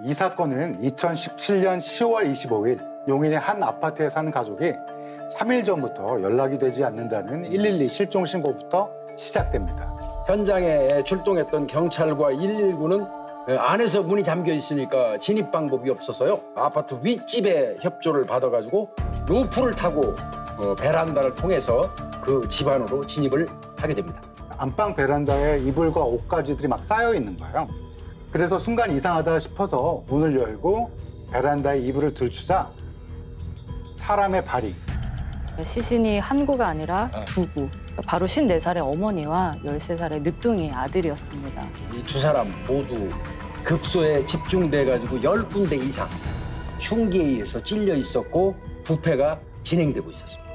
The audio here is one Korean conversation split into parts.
이 사건은 2017년 10월 25일 용인의 한 아파트에 사는 가족이 3일 전부터 연락이 되지 않는다는 112 실종 신고부터 시작됩니다. 현장에 출동했던 경찰과 119는 안에서 문이 잠겨 있으니까 진입 방법이 없어서요. 아파트 윗집에 협조를 받아가지고 로프를 타고 베란다를 통해서 그 집 안으로 진입을 하게 됩니다. 안방 베란다에 이불과 옷가지들이 막 쌓여 있는 거예요. 그래서 순간 이상하다 싶어서 문을 열고 베란다에 이불을 들추자 사람의 발이. 시신이 한 구가 아니라 두 구. 바로 54살의 어머니와 13살의 늦둥이 아들이었습니다. 이 두 사람 모두 급소에 집중돼가지고 10군데 이상 흉기에 의해서 찔려 있었고 부패가 진행되고 있었습니다.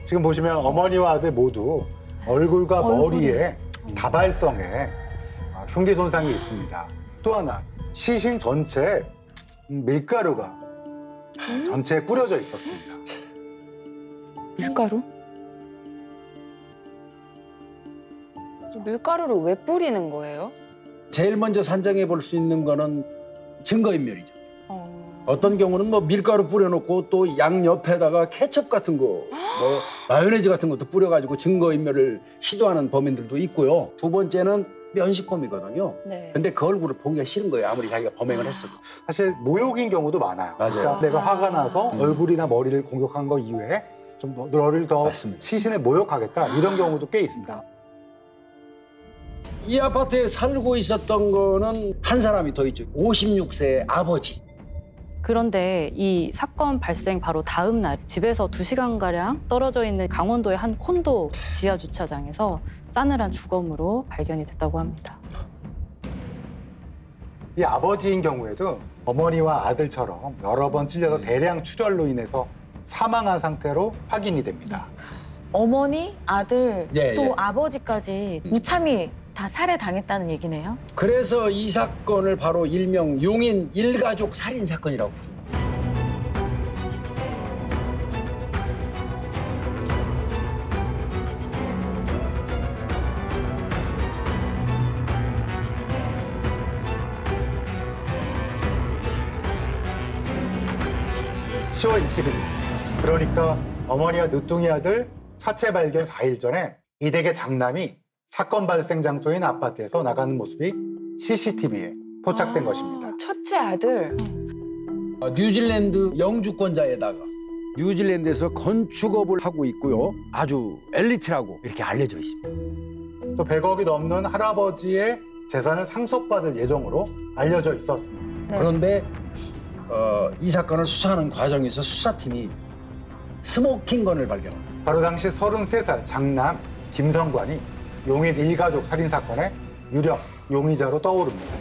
지금 보시면 어머니와 아들 모두 얼굴과 머리에 다발성에 흉기 손상이 있습니다. 또 하나, 시신 전체에 밀가루가 전체에 뿌려져 있었습니다. 밀가루? 밀가루를 왜 뿌리는 거예요? 제일 먼저 산정해 볼 수 있는 거는 증거인멸이죠. 어떤 경우는 뭐 밀가루 뿌려놓고 또 양 옆에다가 케첩 같은 거, 뭐 마요네즈 같은 것도 뿌려가지고 증거인멸을 시도하는 범인들도 있고요. 두 번째는 면식범이거든요. 네. 근데 그 얼굴을 보기가 싫은 거예요. 아무리 자기가 범행을 했어도. 사실 모욕인 경우도 많아요. 맞아요. 그러니까 내가 화가 나서 얼굴이나 머리를 공격한 거 이외에 좀 너를 더 맞습니다. 시신을 모욕하겠다 이런 경우도 꽤 있습니다. 이 아파트에 살고 있었던 거는 한 사람이 더 있죠. 56세의 아버지. 그런데 이 사건 발생 바로 다음 날 집에서 2시간가량 떨어져 있는 강원도의 한 콘도 지하 주차장에서 싸늘한 주검으로 발견이 됐다고 합니다. 이 아버지인 경우에도 어머니와 아들처럼 여러 번 찔려서 대량 출혈로 인해서 사망한 상태로 확인이 됩니다. 어머니, 아들, 예, 또 예. 아버지까지 무참히 다 살해당했다는 얘기네요. 그래서 이 사건을 바로 일명 용인 일가족 살인 사건이라고 부릅니다. (10월 20일) 그러니까 어머니와 늦둥이 아들 사체 발견 4일 전에 이 댁의 장남이 사건 발생 장소인 아파트에서 나가는 모습이 CCTV에 포착된 것입니다. 첫째 아들. 뉴질랜드 영주권자에다가 뉴질랜드에서 건축업을 하고 있고요. 아주 엘리트라고 이렇게 알려져 있습니다. 또 100억이 넘는 할아버지의 재산을 상속받을 예정으로 알려져 있었습니다. 네. 그런데 이 사건을 수사하는 과정에서 수사팀이 스모킹건을 발견합니다. 바로 당시 33살 장남 김성관이 용인 일가족 살인 사건의 유력 용의자로 떠오릅니다.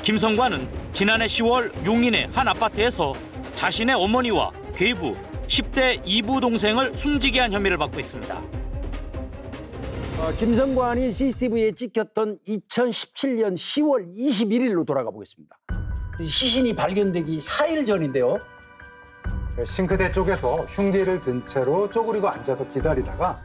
김성관은 지난해 10월 용인의 한 아파트에서 자신의 어머니와 괴부, 10대 이부 동생을 숨지게 한 혐의를 받고 있습니다. 김성관이 CCTV에 찍혔던 2017년 10월 21일로 돌아가 보겠습니다. 시신이 발견되기 4일 전인데요. 싱크대 쪽에서 흉기를 든 채로 쪼그리고 앉아서 기다리다가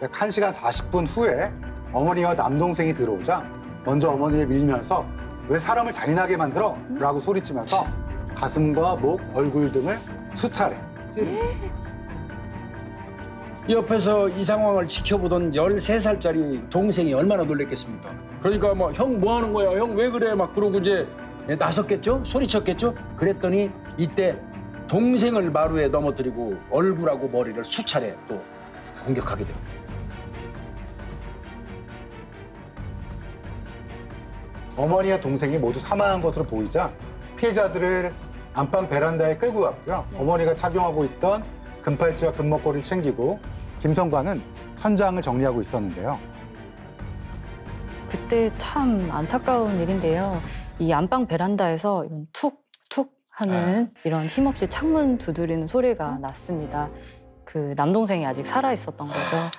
약 1시간 40분 후에 어머니와 남동생이 들어오자 먼저 어머니를 밀면서 왜 사람을 잔인하게 만들어? 라고 소리치면서 가슴과 목, 얼굴 등을 수차례 찌릅니다. 옆에서 이 상황을 지켜보던 13살짜리 동생이 얼마나 놀랬겠습니까? 그러니까 뭐 형 뭐 하는 거야? 형 왜 그래? 막 그러고 이제 나섰겠죠? 소리쳤겠죠? 그랬더니 이때 동생을 마루에 넘어뜨리고 얼굴하고 머리를 수차례 또 공격하게 됩니다. 어머니와 동생이 모두 사망한 것으로 보이자 피해자들을 안방 베란다에 끌고 갔고요. 어머니가 착용하고 있던 금팔찌와 금목걸이를 챙기고 김성관은 현장을 정리하고 있었는데요. 그때 참 안타까운 일인데요. 이 안방 베란다에서 이런 툭툭 하는 이런 힘없이 창문 두드리는 소리가 났습니다. 그 남동생이 아직 살아 있었던 거죠.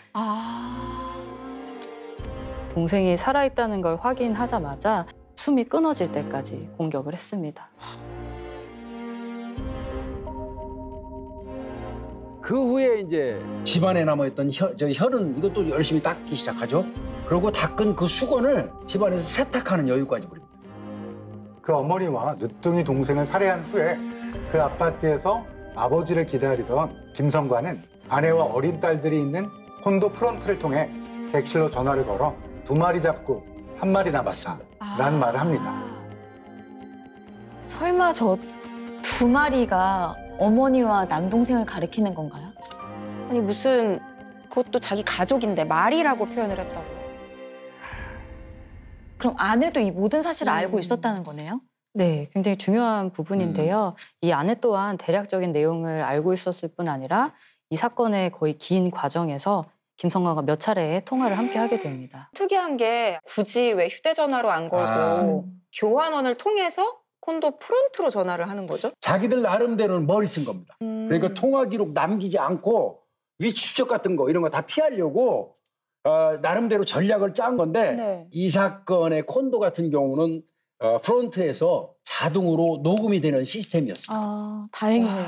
동생이 살아있다는 걸 확인하자마자 숨이 끊어질 때까지 공격을 했습니다. 그 후에 이제 집안에 남아있던 혈은 이것도 열심히 닦기 시작하죠. 그리고 닦은 그 수건을 집안에서 세탁하는 여유까지 부립니다. 그 어머니와 늦둥이 동생을 살해한 후에 그 아파트에서 아버지를 기다리던 김성관은 아내와 어린 딸들이 있는 콘도 프런트를 통해 객실로 전화를 걸어 2마리 잡고 1마리 남았다 라는 말을 합니다. 설마 저 2마리가 어머니와 남동생을 가리키는 건가요? 아니 무슨 그것도 자기 가족인데 말이라고 표현을 했다고. 그럼 아내도 이 모든 사실을 알고 있었다는 거네요? 네, 굉장히 중요한 부분인데요. 이 아내 또한 대략적인 내용을 알고 있었을 뿐 아니라 이 사건의 거의 긴 과정에서 김성관과 몇 차례의 통화를 함께 하게 됩니다. 특이한 게 굳이 왜 휴대전화로 안 걸고 교환원을 통해서 콘도 프론트로 전화를 하는 거죠? 자기들 나름대로는 머리 쓴 겁니다. 그러니까 통화 기록 남기지 않고 위치 추적 같은 거 이런 거 다 피하려고 나름대로 전략을 짠 건데 네. 이 사건의 콘도 같은 경우는 프론트에서 자동으로 녹음이 되는 시스템이었습니다. 아, 다행이네요.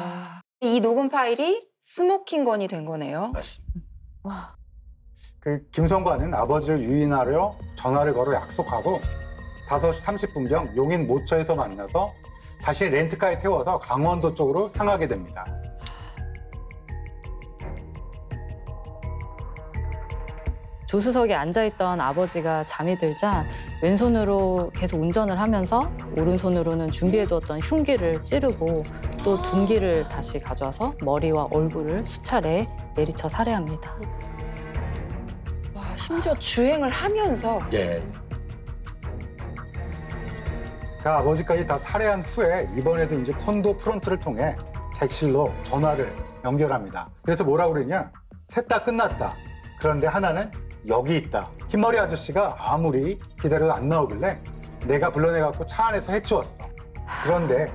이 녹음 파일이 스모킹건이 된 거네요. 맞습니다. 와. 그 김성관은 아버지를 유인하려 전화를 걸어 약속하고 5시 30분경 용인 모처에서 만나서 자신의 렌트카에 태워서 강원도 쪽으로 향하게 됩니다. 조수석에 앉아있던 아버지가 잠이 들자 왼손으로 계속 운전을 하면서 오른손으로는 준비해두었던 흉기를 찌르고 또 둔기를 다시 가져와서 머리와 얼굴을 수차례 내리쳐 살해합니다. 와, 심지어 주행을 하면서 예. 그 아버지까지 다 살해한 후에 이번에도 이제 콘도 프론트를 통해 객실로 전화를 연결합니다. 그래서 뭐라고 그러냐? 셋 다 끝났다. 그런데 하나는 여기 있다. 흰머리 아저씨가 아무리 기다려도 안 나오길래 내가 불러내갖고 차 안에서 해치웠어. 그런데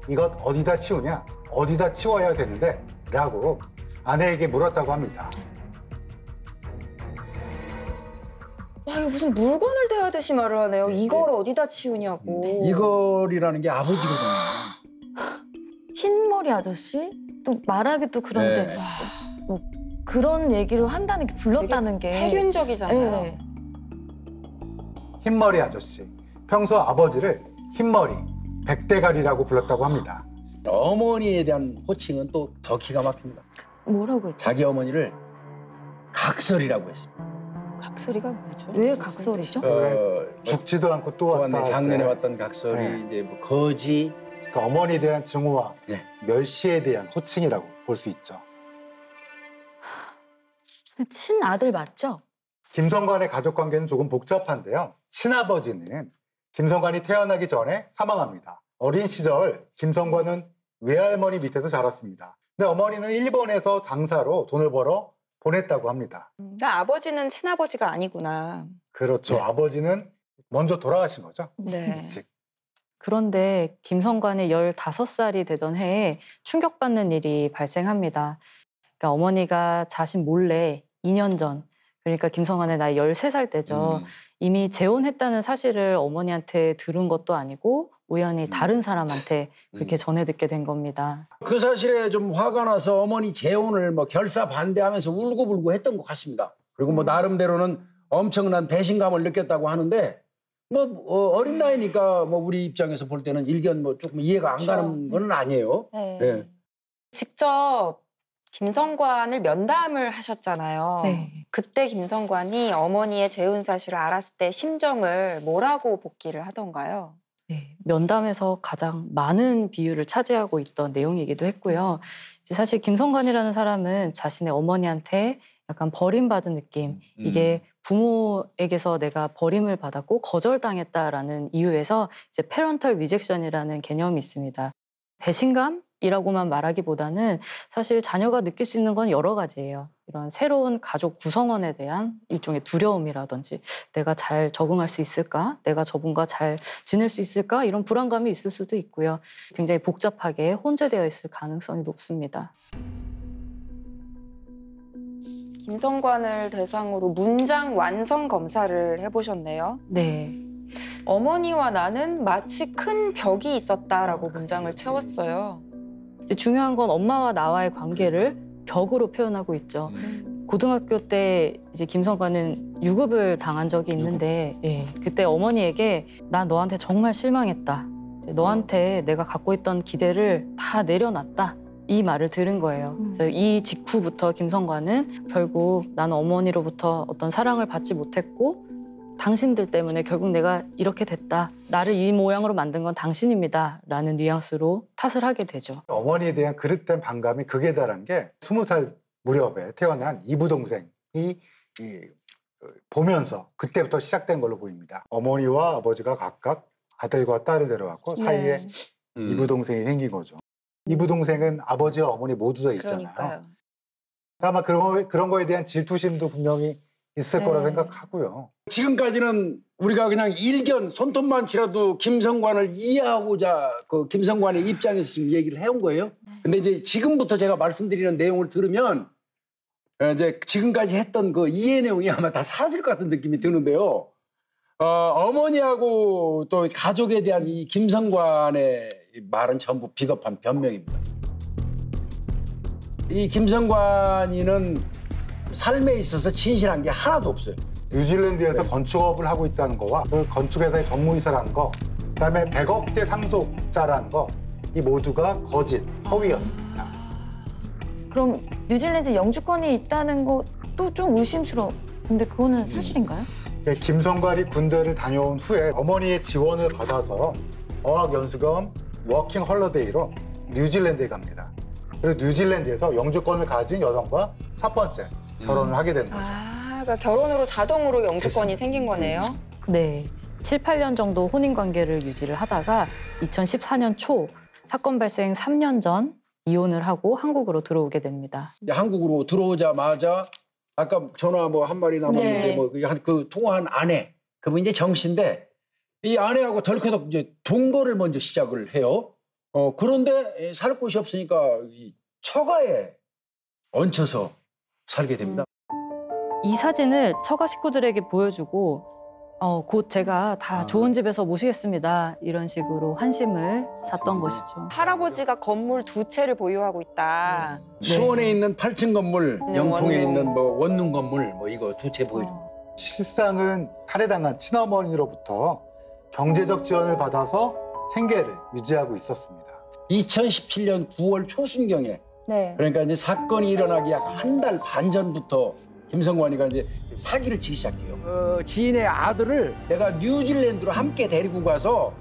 이것 어디다 치우냐? 어디다 치워야 되는데? 라고 아내에게 물었다고 합니다. 와, 이거 무슨 물건을 대하듯이 말을 하네요. 이걸 어디다 치우냐고. 이걸이라는 게 아버지거든요. 흰머리 아저씨? 또 말하기 또 그런데 네. 뭐 그런 얘기를 한다는 게 불렀다는 게 폐륜적이잖아요. 네. 흰머리 아저씨. 평소 아버지를 흰머리, 백대가리라고 불렀다고 합니다. 어머니에 대한 호칭은 또 더 기가 막힙니다. 뭐라고 했죠? 자기 어머니를 각설이라고 했습니다. 각소리가 뭐죠? 왜 각설이죠? 죽지도 않고 또 또 왔다. 할 작년에 때 왔던 각설이 네. 이제 뭐 거지. 그 어머니에 대한 증오와 네. 멸시에 대한 호칭이라고 볼 수 있죠. 친아들 맞죠? 김성관의 가족 관계는 조금 복잡한데요. 친아버지는 김성관이 태어나기 전에 사망합니다. 어린 시절 김성관은 외할머니 밑에서 자랐습니다. 근데 어머니는 일본에서 장사로 돈을 벌어 보냈다고 합니다. 그러니까 아버지는 친아버지가 아니구나. 그렇죠. 네. 아버지는 먼저 돌아가신 거죠. 네. 일찍. 그런데 김성관이 15살이 되던 해에 충격받는 일이 발생합니다. 그러니까 어머니가 자신 몰래 2년 전, 그러니까 김성관의 나이 13살 때죠. 이미 재혼했다는 사실을 어머니한테 들은 것도 아니고 우연히 다른 사람한테 그렇게 전해 듣게 된 겁니다. 그 사실에 좀 화가 나서 어머니 재혼을 뭐 결사 반대하면서 울고불고 했던 것 같습니다. 그리고 뭐 나름대로는 엄청난 배신감을 느꼈다고 하는데 뭐 어린 나이니까 뭐 우리 입장에서 볼 때는 일견 뭐 조금 이해가 안 가는 건 아니에요. 네. 네. 직접 김성관을 면담을 하셨잖아요. 네. 그때 김성관이 어머니의 재혼 사실을 알았을 때 심정을 뭐라고 복기를 하던가요? 네, 면담에서 가장 많은 비율을 차지하고 있던 내용이기도 했고요. 이제 사실 김성관이라는 사람은 자신의 어머니한테 약간 버림받은 느낌, 이게 부모에게서 내가 버림을 받았고 거절당했다라는 이유에서 이제 페런털 리젝션이라는 개념이 있습니다. 배신감이라고만 말하기보다는 사실 자녀가 느낄 수 있는 건 여러 가지예요. 이런 새로운 가족 구성원에 대한 일종의 두려움이라든지 내가 잘 적응할 수 있을까? 내가 저분과 잘 지낼 수 있을까? 이런 불안감이 있을 수도 있고요. 굉장히 복잡하게 혼재되어 있을 가능성이 높습니다. 김성관을 대상으로 문장 완성 검사를 해보셨네요. 네. 어머니와 나는 마치 큰 벽이 있었다라고 문장을 채웠어요. 이제 중요한 건 엄마와 나와의 관계를 격으로 표현하고 있죠. 고등학교 때 이제 김성관은 유급을 당한 적이 있는데 예, 그때 어머니에게 나 너한테 정말 실망했다. 너한테 내가 갖고 있던 기대를 다 내려놨다. 이 말을 들은 거예요. 그래서 이 직후부터 김성관은 결국 나는 어머니로부터 어떤 사랑을 받지 못했고 당신들 때문에 결국 내가 이렇게 됐다. 나를 이 모양으로 만든 건 당신입니다. 라는 뉘앙스로 탓을 하게 되죠. 어머니에 대한 그릇된 반감이 극에 달한 게 20살 무렵에 태어난 이부 동생이 보면서 그때부터 시작된 걸로 보입니다. 어머니와 아버지가 각각 아들과 딸을 데려왔고 사이에 이부 동생이 생긴 거죠. 이부 동생은 아버지와 어머니 모두 다 있잖아요. 그러니까요. 아마 그런 거에 대한 질투심도 분명히 있을 거라 생각하고요. 지금까지는 우리가 그냥 일견 손톱만 치라도 김성관을 이해하고자 그 김성관의 입장에서 지금 얘기를 해온 거예요. 근데 이제 지금부터 제가 말씀드리는 내용을 들으면 이제 지금까지 했던 그 이해 내용이 아마 다 사라질 것 같은 느낌이 드는데요. 어머니하고 또 가족에 대한 이 김성관의 말은 전부 비겁한 변명입니다. 이 김성관이는 삶에 있어서 진실한 게 하나도 없어요. 뉴질랜드에서 건축업을 하고 있다는 거와 그 건축회사의 전무이사라는 거, 그다음에 100억대 상속자라는 거, 이 모두가 거짓, 허위였습니다. 그럼 뉴질랜드 영주권이 있다는 것도 좀 의심스러운데 그거는 사실인가요? 김성관이 군대를 다녀온 후에 어머니의 지원을 받아서 어학연수금 워킹 헐러데이로 뉴질랜드에 갑니다. 그리고 뉴질랜드에서 영주권을 가진 여성과 첫 번째 결혼을 하게 되는 거죠. 그러니까 결혼으로 자동으로 영주권이 생긴 거네요. 네, 7, 8년 정도 혼인 관계를 유지를 하다가 2014년 초 사건 발생 3년 전 이혼을 하고 한국으로 들어오게 됩니다. 한국으로 들어오자마자 아까 전화 뭐 한 마리 남았는데 네. 뭐 그 통화한 아내 그분 이제 정 씨인데 이 아내하고 덜커덕 이제 동거를 먼저 시작을 해요. 그런데 살 곳이 없으니까 이 처가에 얹혀서 살게 됩니다. 이 사진을 처가 식구들에게 보여주고 곧 제가 다 좋은 집에서 모시겠습니다. 이런 식으로 환심을 샀던 것이죠. 할아버지가 건물 2채를 보유하고 있다. 수원에 있는 8층 건물, 네, 영통에 원룸. 있는 뭐 원룸 건물 뭐 이거 2채 보여줍니다. 실상은 살해당한 친어머니로부터 경제적 지원을 받아서 생계를 유지하고 있었습니다. 2017년 9월 초순경에 네. 그러니까 이제 사건이 일어나기 약 한 달 반 전부터 김성관이가 이제 사기를 치기 시작해요. 지인의 아들을 내가 뉴질랜드로 함께 데리고 가서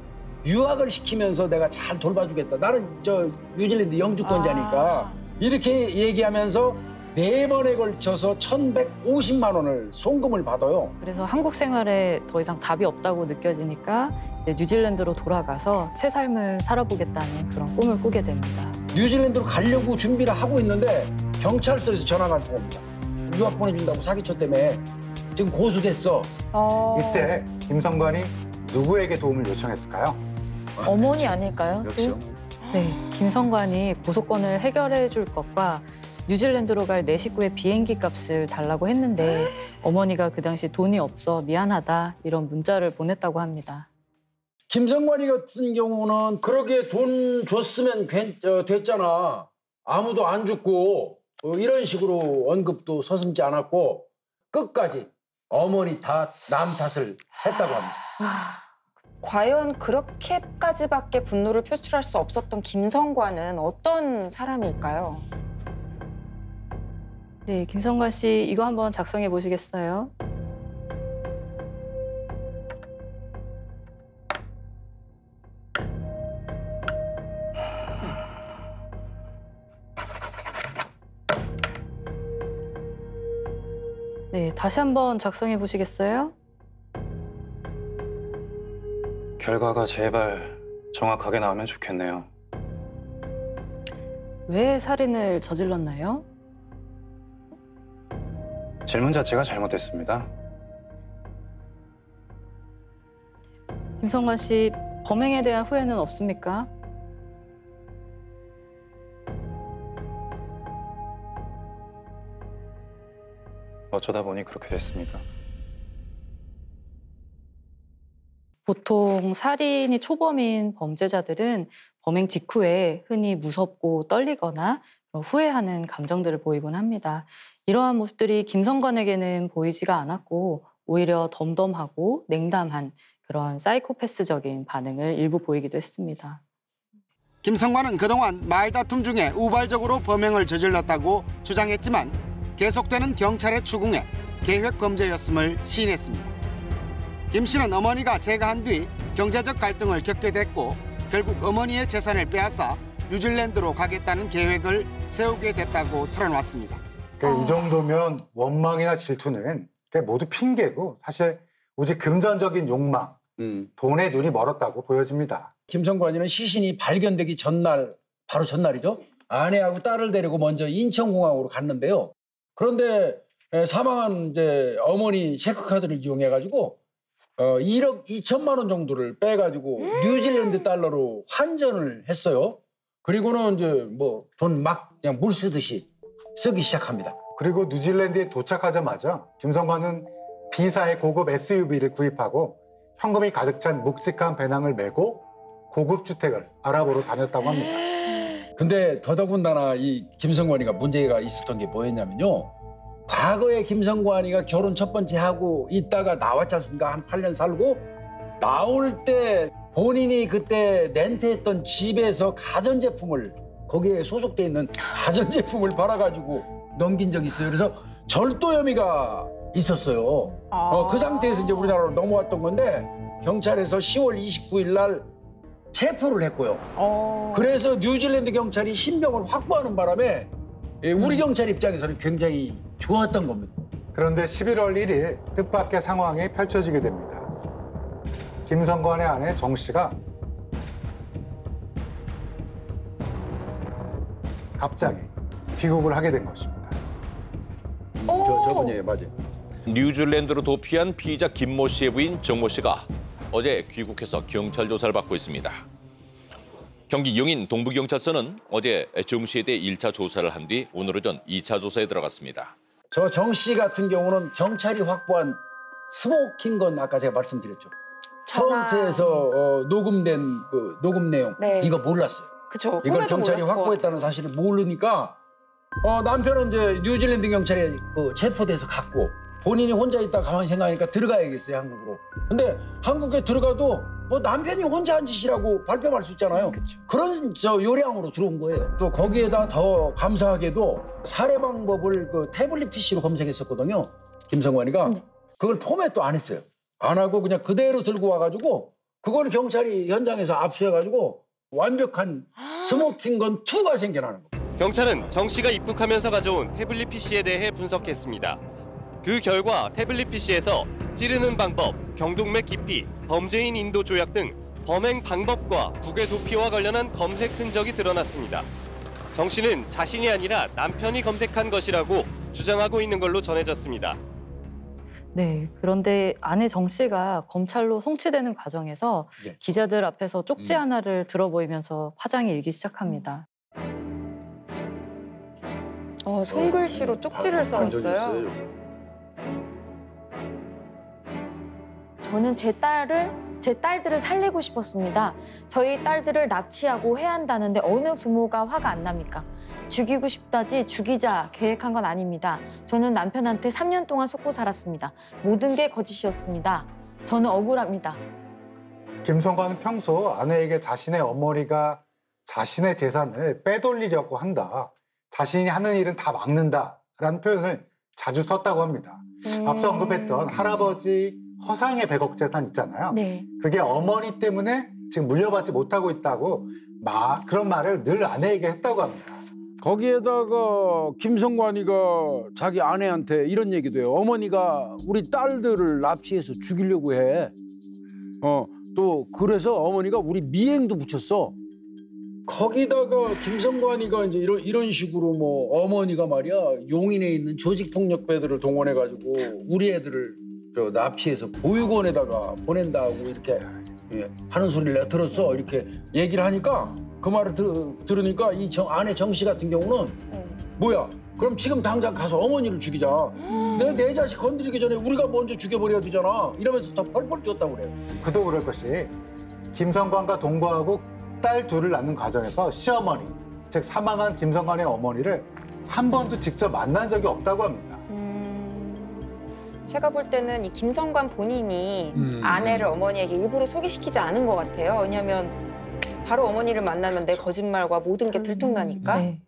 유학을 시키면서 내가 잘 돌봐주겠다. 나는 저 뉴질랜드 영주권자니까 이렇게 얘기하면서 4번에 걸쳐서 1,150만 원을 송금을 받아요. 그래서 한국 생활에 더 이상 답이 없다고 느껴지니까 이제 뉴질랜드로 돌아가서 새 삶을 살아보겠다는 그런 꿈을 꾸게 됩니다. 뉴질랜드로 가려고 준비를 하고 있는데 경찰서에서 전화가 한 통 옵니다. 유학 보내준다고 사기쳤 때문에 지금 고소됐어. 이때 김성관이 누구에게 도움을 요청했을까요? 어머니 아닐까요? 역시요. 네, 김성관이 고소권을 해결해 줄 것과 뉴질랜드로 갈 내 식구의 비행기 값을 달라고 했는데 어머니가 그 당시 돈이 없어 미안하다 이런 문자를 보냈다고 합니다. 김성관이 같은 경우는 그러게 돈 줬으면 됐잖아. 아무도 안 죽고 이런 식으로 언급도 서슴지 않았고 끝까지 어머니 탓, 남 탓을 했다고 합니다. 과연 그렇게까지밖에 분노를 표출할 수 없었던 김성관은 어떤 사람일까요? 네, 김성관 씨 이거 한번 작성해 보시겠어요? 네, 다시 한번 작성해 보시겠어요? 결과가 제발 정확하게 나오면 좋겠네요. 왜 살인을 저질렀나요? 질문 자체가 잘못됐습니다. 김성관 씨 범행에 대한 후회는 없습니까? 어쩌다 보니 그렇게 됐습니다. 보통 살인이 초범인 범죄자들은 범행 직후에 흔히 무섭고 떨리거나 후회하는 감정들을 보이곤 합니다. 이러한 모습들이 김성관에게는 보이지가 않았고 오히려 덤덤하고 냉담한 그런 사이코패스적인 반응을 일부 보이기도 했습니다. 김성관은 그동안 말다툼 중에 우발적으로 범행을 저질렀다고 주장했지만 계속되는 경찰의 추궁에 계획 범죄였음을 시인했습니다. 김 씨는 어머니가 재가한 뒤 경제적 갈등을 겪게 됐고 결국 어머니의 재산을 빼앗아 뉴질랜드로 가겠다는 계획을 세우게 됐다고 털어놨습니다. 이 정도면 원망이나 질투는 모두 핑계고 사실 오직 금전적인 욕망, 돈에 눈이 멀었다고 보여집니다. 김성관이는 시신이 발견되기 전날, 바로 전날이죠. 아내하고 딸을 데리고 먼저 인천공항으로 갔는데요. 그런데 사망한 이제 어머니 체크카드를 이용해가지고 1억 2천만 원 정도를 빼가지고 뉴질랜드 달러로 환전을 했어요. 그리고는 이제 뭐 돈 막 그냥 물 쓰듯이 쓰기 시작합니다. 그리고 뉴질랜드에 도착하자마자 김성관은 B사의 고급 SUV를 구입하고 현금이 가득 찬 묵직한 배낭을 메고 고급 주택을 알아보러 다녔다고 합니다. 근데 더더군다나 이 김성관이가 문제가 있었던 게 뭐였냐면요. 과거에 김성관이가 결혼 첫 번째 하고 있다가 나왔지 않습니까? 한 8년 살고 나올 때 본인이 그때 렌트했던 집에서 가전제품을 거기에 소속돼 있는 가전제품을 팔아가지고 넘긴 적이 있어요. 그래서 절도 혐의가 있었어요. 그 상태에서 이제 우리나라로 넘어왔던 건데 경찰에서 10월 29일 날 체포를 했고요. 그래서 뉴질랜드 경찰이 신병을 확보하는 바람에 우리 경찰 입장에서는 굉장히 좋았던 겁니다. 그런데 11월 1일 뜻밖의 상황이 펼쳐지게 됩니다. 김성관의 아내 정 씨가 갑자기 귀국을 하게 된 것입니다. 저분이 맞아요. 뉴질랜드로 도피한 피의자 김모 씨의 부인 정모 씨가 어제 귀국해서 경찰 조사를 받고 있습니다. 경기 용인 동부경찰서는 어제 정 씨에 대해 1차 조사를 한 뒤 오늘 오전 2차 조사에 들어갔습니다. 저 정 씨 같은 경우는 경찰이 확보한 스모킹건 아까 제가 말씀드렸죠. 프론트에서 녹음된 그 녹음 내용 이거 몰랐어요. 그죠. 이걸 경찰이 확보했다는 사실을 모르니까 남편은 이제 뉴질랜드 경찰에 체포돼서 갔고 본인이 혼자 있다 가만히 생각하니까 들어가야겠어요, 한국으로. 근데 한국에 들어가도 뭐 남편이 혼자 한 짓이라고 발뺌할 수 있잖아요. 그런 요량으로 들어온 거예요. 또 거기에다 더 감사하게도 살해 방법을 태블릿 PC로 검색했었거든요. 김성관이가. 그걸 포맷도 안 했어요. 안 하고 그냥 그대로 들고 와가지고 그걸 경찰이 현장에서 압수해가지고 완벽한 스모킹건 2가 생겨나는 거예요. 경찰은 정 씨가 입국하면서 가져온 태블릿 PC에 대해 분석했습니다. 그 결과 태블릿 PC에서 찌르는 방법, 경동맥 깊이, 범죄인 인도 조약 등 범행 방법과 국외 도피와 관련한 검색 흔적이 드러났습니다. 정 씨는 자신이 아니라 남편이 검색한 것이라고 주장하고 있는 걸로 전해졌습니다. 네, 그런데 아내 정 씨가 검찰로 송치되는 과정에서 기자들 앞에서 쪽지 하나를 들어보이면서 화장이 일기 시작합니다. 손글씨로 쪽지를 써놨어요. 저는 제 딸들을 살리고 싶었습니다. 저희 딸들을 납치하고 해한다는데 어느 부모가 화가 안 납니까? 죽이고 싶다지 죽이자 계획한 건 아닙니다. 저는 남편한테 3년 동안 속고 살았습니다. 모든 게 거짓이었습니다. 저는 억울합니다. 김성관은 평소 아내에게 자신의 어머니가 자신의 재산을 빼돌리려고 한다. 자신이 하는 일은 다 막는다라는 표현을 자주 썼다고 합니다. 앞서 언급했던 할아버지 허상의 100억 재산 있잖아요. 네. 그게 어머니 때문에 지금 물려받지 못하고 있다고 그런 말을 늘 아내에게 했다고 합니다. 거기에다가 김성관이가 자기 아내한테 이런 얘기도 해요. 어머니가 우리 딸들을 납치해서 죽이려고 해. 또 그래서 어머니가 우리 미행도 붙였어. 거기다가 김성관이가 이제 이런 식으로 뭐 어머니가 말이야 용인에 있는 조직폭력배들을 동원해가지고 우리 애들을 납치해서 보육원에다가 보낸다고 이렇게 하는 소리를 내가 들었어. 이렇게 얘기를 하니까 그 말을 들으니까 이 아내 정 씨 같은 경우는 뭐야? 그럼 지금 당장 가서 어머니를 죽이자. 내 자식 건드리기 전에 우리가 먼저 죽여버려야 되잖아. 이러면서 더 펄펄 뛰었다고 그래요. 그도 그럴 것이 김성관과 동거하고 딸 둘을 낳는 과정에서 시어머니 즉 사망한 김성관의 어머니를 한 번도 직접 만난 적이 없다고 합니다. 제가 볼 때는 이 김성관 본인이 아내를 어머니에게 일부러 소개시키지 않은 것 같아요. 왜냐하면 바로 어머니를 만나면 내 거짓말과 모든 게 들통나니까. 네.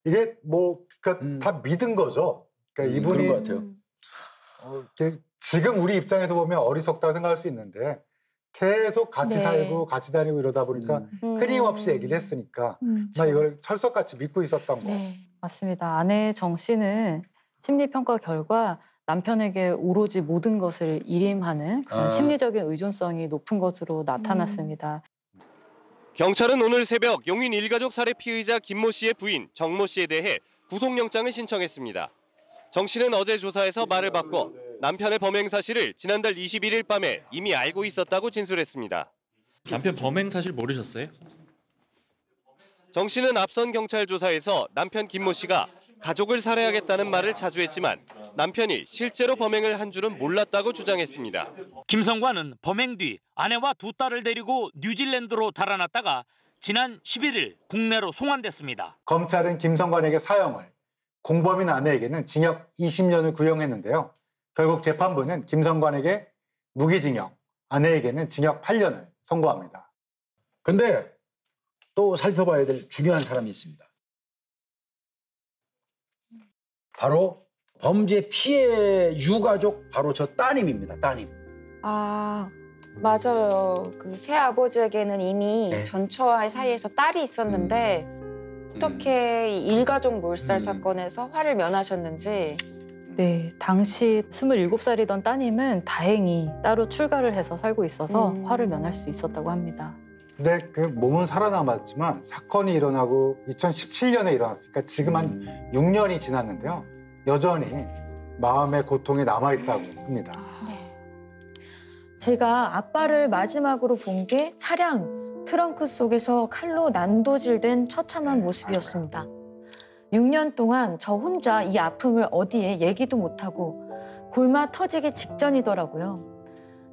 이게 뭐 그러니까 다 믿은 거죠. 그러니까 이분이 그런 것 같아요. 이렇게 지금 우리 입장에서 보면 어리석다고 생각할 수 있는데 계속 같이 네. 살고 같이 다니고 이러다 보니까 끊임없이 얘기를 했으니까 나 이걸 철석같이 믿고 있었던 거. 네. 맞습니다. 아내 정 씨는 심리평가 결과 남편에게 오로지 모든 것을 일임하는 그런 심리적인 의존성이 높은 것으로 나타났습니다. 경찰은 오늘 새벽 용인 일가족 살해 피의자 김모 씨의 부인 정모 씨에 대해 구속영장을 신청했습니다. 정 씨는 어제 조사에서 말을 바꿔 남편의 범행 사실을 지난달 21일 밤에 이미 알고 있었다고 진술했습니다. 남편 범행 사실 모르셨어요? 정 씨는 앞선 경찰 조사에서 남편 김모 씨가 가족을 살해하겠다는 말을 자주 했지만 남편이 실제로 범행을 한 줄은 몰랐다고 주장했습니다. 김성관은 범행 뒤 아내와 두 딸을 데리고 뉴질랜드로 달아났다가 지난 11일 국내로 송환됐습니다. 검찰은 김성관에게 사형을, 공범인 아내에게는 징역 20년을 구형했는데요. 결국 재판부는 김성관에게 무기징역, 아내에게는 징역 8년을 선고합니다. 근데 또 살펴봐야 될 중요한 사람이 있습니다. 바로 범죄 피해 유가족 바로 저 따님입니다. 따님. 아, 맞아요. 그 새아버지에게는 이미 네. 전처와의 사이에서 딸이 있었는데 어떻게 이 일가족 몰살 사건에서 화를 면하셨는지. 네, 당시 27살이던 따님은 다행히 따로 출가를 해서 살고 있어서 화를 면할 수 있었다고 합니다. 근데 그 몸은 살아남았지만 사건이 일어나고 2017년에 일어났으니까 지금 한 6년이 지났는데요. 여전히 마음의 고통이 남아있다고 합니다. 제가 아빠를 마지막으로 본 게 차량 트렁크 속에서 칼로 난도질된 처참한 모습이었습니다. 6년 동안 저 혼자 이 아픔을 어디에 얘기도 못하고 골마 터지기 직전이더라고요.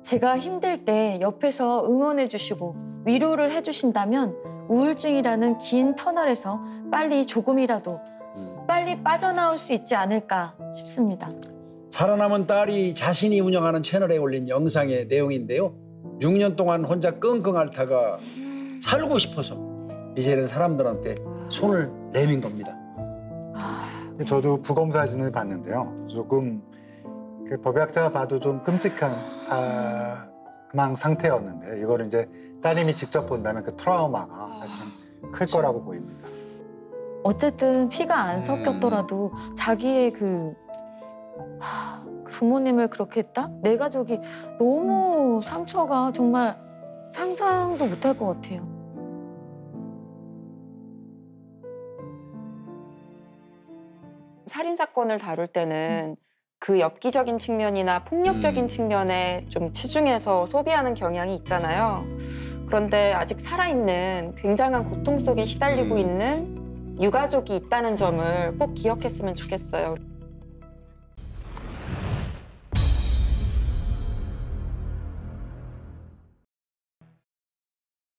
제가 힘들 때 옆에서 응원해 주시고 위로를 해주신다면 우울증이라는 긴 터널에서 빨리 조금이라도 빨리 빠져나올 수 있지 않을까 싶습니다. 살아남은 딸이 자신이 운영하는 채널에 올린 영상의 내용인데요. 6년 동안 혼자 끙끙 앓다가 살고 싶어서 이제는 사람들한테 손을 내민 겁니다. 저도 부검 사진을 봤는데요. 조금 그 법약자가 봐도 좀 끔찍한 사망 상태였는데 이거를 이제 따님이 직접 본다면 그 트라우마가 사실은 클 거라고 보입니다. 어쨌든 피가 안 섞였더라도 자기의 그 부모님을 그렇게 했다? 내 가족이 너무 상처가 정말 상상도 못할 것 같아요. 살인 사건을 다룰 때는 그 엽기적인 측면이나 폭력적인 측면에 좀 치중해서 소비하는 경향이 있잖아요. 그런데 아직 살아있는 굉장한 고통 속에 시달리고 있는 유가족이 있다는 점을 꼭 기억했으면 좋겠어요.